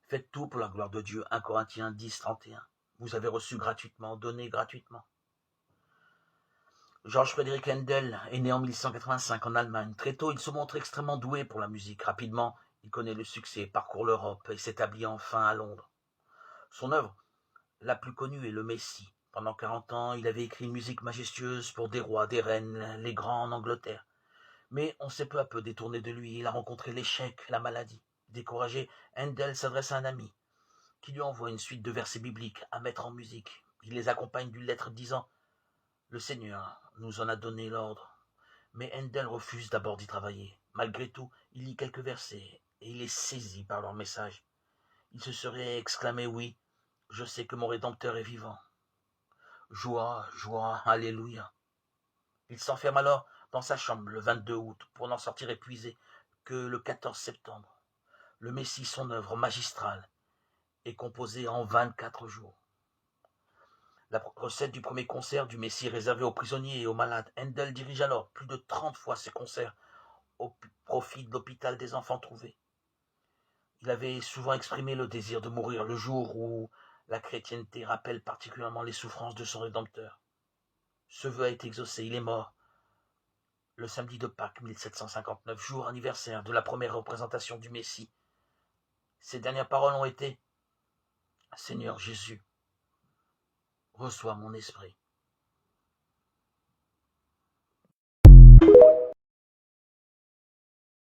Faites tout pour la gloire de Dieu. 1 Corinthiens 10, 31. Vous avez reçu gratuitement, donné gratuitement. Georges Frédéric Händel est né en 1885 en Allemagne. Très tôt, il se montre extrêmement doué pour la musique. Rapidement, il connaît le succès, parcourt l'Europe et s'établit enfin à Londres. Son œuvre la plus connue est le Messie. Pendant 40 ans, il avait écrit une musique majestueuse pour des rois, des reines, les grands en Angleterre. Mais on s'est peu à peu détourné de lui. Il a rencontré l'échec, la maladie. Découragé, Händel s'adresse à un ami qui lui envoie une suite de versets bibliques à mettre en musique. Il les accompagne d'une lettre disant « Le Seigneur nous en a donné l'ordre ». Mais Händel refuse d'abord d'y travailler. Malgré tout, il lit quelques versets et il est saisi par leur message. Il se serait exclamé « Oui, je sais que mon Rédempteur est vivant ». Joie, joie, alléluia. Il s'enferme alors dans sa chambre le 22 août pour n'en sortir épuisé que le 14 septembre. Le Messie, son œuvre magistrale, est composée en 24 jours. La recette du premier concert du Messie réservé aux prisonniers et aux malades. Händel dirige alors plus de 30 fois ses concerts au profit de l'hôpital des enfants trouvés. Il avait souvent exprimé le désir de mourir le jour où la chrétienté rappelle particulièrement les souffrances de son Rédempteur. Ce vœu a été exaucé, il est mort le samedi de Pâques 1759, jour anniversaire de la première représentation du Messie. Ses dernières paroles ont été « Seigneur Jésus, reçois mon esprit ».